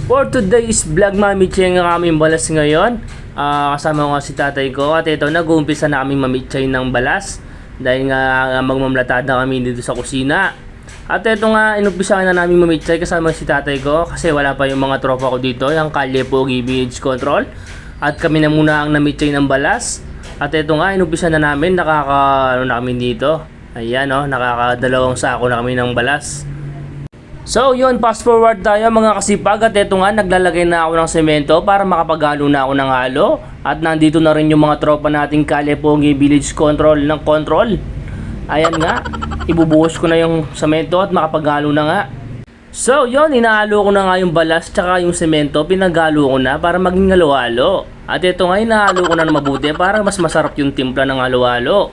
For today's vlog, mamitsay nga kami balas ngayon. Kasama ko nga si tatay ko. At ito, nag-uumpisa na kami mamitsay ng balas. Dahil nga magmamlatada kami dito sa kusina. At ito nga, inumpisa na namin mamitsay kasama si tatay ko. Kasi wala pa yung mga tropa ko dito. Yung Kalye Pogi Village Control. At kami na muna ang namitsay ng balas. At ito nga, inumpisa na namin. Ano na kami dito. Ayan o, nakakadalawang sako na kami ng balas. So yun, fast forward tayo mga kasipag. At eto nga, naglalagay na ako ng semento para makapaghalo na ako ng halo. At nandito na rin yung mga tropa nating Kalye Pogi Village Control ng control. Ayan nga, ibubuhos ko na yung semento at makapaghalo na nga. So yun, inahalo ko na nga yung balas tsaka yung semento, pinaghalo ko na para maging halo-halo. At eto nga, inahalo ko na mabuti para mas masarap yung timpla ng halo-halo.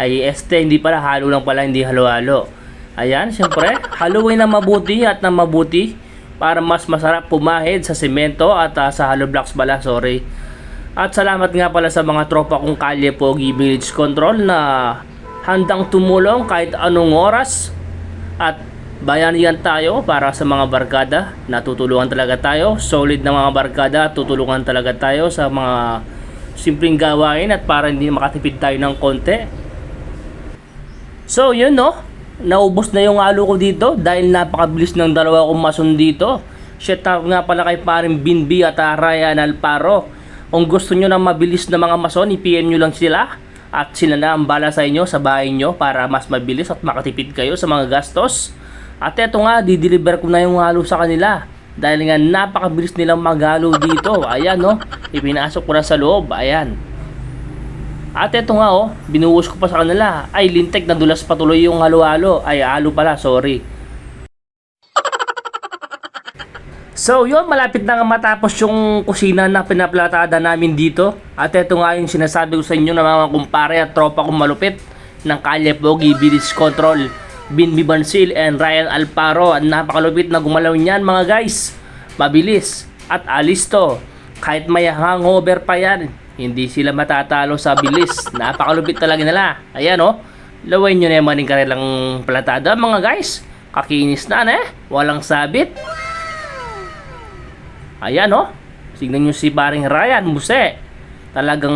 Ay hindi pala, halo lang pala, hindi halo-halo. Ayan, siyempre, haluin na mabuti at na mabuti para mas masarap pumahid sa semento at sa hollow blocks pala, sorry. At salamat nga pala sa mga tropa kong Kalye Pogi Village Control na handang tumulong kahit anong oras. At bayanihan tayo para sa mga barkada, natutulungan talaga tayo. Solid na mga barkada, tutulungan talaga tayo sa mga simpleng gawain at para hindi makatipid tayo ng konti. So yun no. Naubos na yung halo ko dito dahil napakabilis ng dalawa kong mason dito. Shout out nga pala kay paring Binbi at Ryan Alparo. Kung gusto nyo ng mabilis na mga mason, i-PM nyo lang sila. At sila na ang bala sa inyo sa bahay nyo para mas mabilis at makatipid kayo sa mga gastos. At eto nga, dideliver ko na yung halo sa kanila. Dahil nga napakabilis nilang maghalo dito. Ayan no, ipinasok ko na sa loob. Ayan. At eto nga binuhos ko pa sa kanila. Ay lintek, nadulas patuloy yung halo-halo. Ay halo pala, sorry. So yun, malapit na nga matapos yung kusina na pinaplatada namin dito. At eto nga yung sinasabi ko sa inyo ng mga kumpare at tropa kong malupit ng Kalye Pogi Village Control, Binbi Bansil and Ryan Alparo. At napakalupit na gumalaw niyan mga guys. Mabilis at alisto. Kahit may hangover pa yan, hindi sila matatalo sa bilis. Napakalupit talaga nila. Ayan laway nyo na yung maning kanilang platada mga guys. Kakinis na walang sabit. Ayan tignan nyo si paring Ryan Muse. Talagang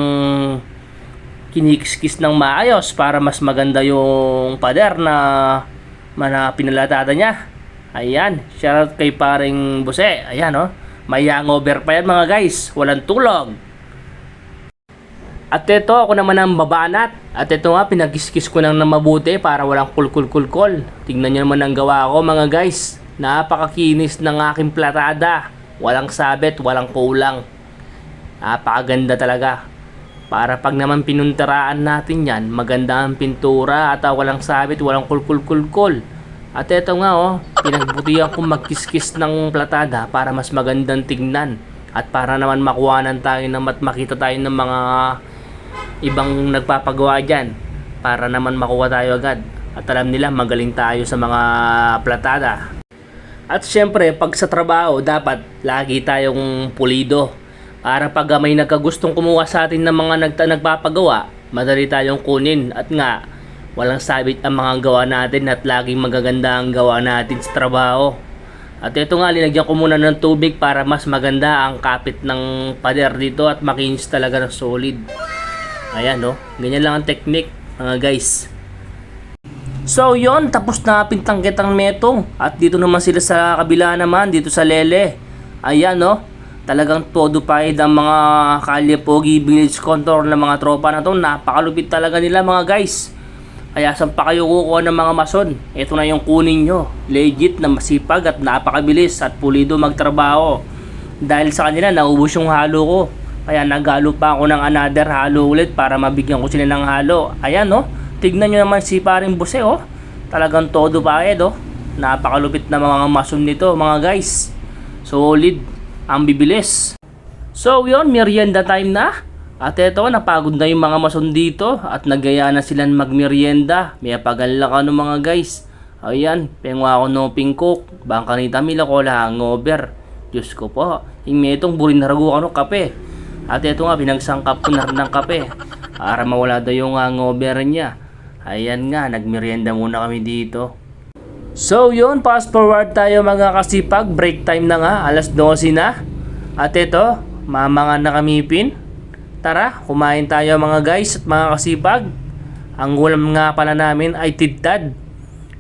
kinikis-kis ng maayos para mas maganda yung pader na pinalatada niya. Ayan, shoutout kay paring Muse. Ayan may hangover pa yan mga guys. Walang tulog. At ito, ako naman ang babanat. At ito nga, pinagkiskis ko nang mabuti para walang kulkul-kulkol. Tingnan nyo naman ang gawa ko mga guys. Napakakinis ng aking platada. Walang sabit, walang kulang. Napakaganda talaga. Para pag naman pinuntaraan natin yan, maganda ang pintura at walang sabit, walang kulkul-kulkol. At ito nga pinagbutihan ko magkiskis ng platada para mas magandang tignan. At para naman makuhanan tayo at makita tayo ng mga ibang nagpapagawa dyan para naman makuha tayo agad at alam nila magaling tayo sa mga platada. At syempre pag sa trabaho dapat lagi tayong pulido para pag may nagkagustong kumuha sa atin ng mga nagpapagawa, madali tayong kunin at nga walang sabit ang mga gawa natin at laging magaganda ang gawa natin sa trabaho. At ito nga, linagyan ko muna ng tubig para mas maganda ang kapit ng pader dito at makinis talaga ng solid. Ayan ganyan lang ang technique mga guys. So yon, tapos na pintangkit ang metong. At dito naman sila sa kabila naman, dito sa Lele. Ayan talagang todo pahid ang mga Kalye Pogi Village Control ng mga tropa na to. Napakalupit talaga nila mga guys. Kaya saan pa kayo kukuha ng mga mason? Ito na yung kunin nyo. Legit na masipag at napakabilis at pulido magtrabaho. Dahil sa kanila naubos yung halo ko. Kaya naghalo pa ako ng another halo ulit para mabigyan ko sila ng halo. Ayan tignan nyo naman si paring Buse Talagang todo pahid Napakalupit na mga mason nito mga guys. Solid. Ang bibilis. So yun, merienda time na. At eto, napagod na yung mga mason dito at nagaya na sila magmerienda. May pagal ka mga guys. Ayan, pengwa ako no pingkok. Bangka ni Tamila ko hangover. Diyos ko po, itong burin na rago kape. At eto nga, pinagsangkap ko na ng kape para mawala daw yung hangover niya. Ayan nga, nagmerienda muna kami dito. So yun, fast forward tayo mga kasipag, break time na nga, alas 12 na. At ito, mamangan na kami pin. Tara, kumain tayo mga guys at mga kasipag. Ang ulam nga pala namin ay tidtad.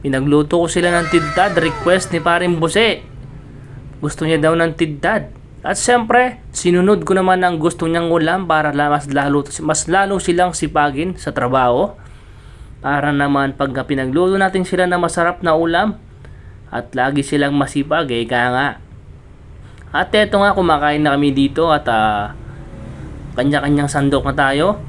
Pinagluto ko sila ng tidtad, request ni Paring Buse. Gusto niya daw ng tidtad. At syempre, sinunod ko naman ang gusto niyang ulam para mas lalo silang sipagin sa trabaho. Para naman pag pinagluto natin sila na masarap na ulam at lagi silang masipag kaya nga. At eto nga, kumakain na kami dito at kanya-kanyang sandok na tayo.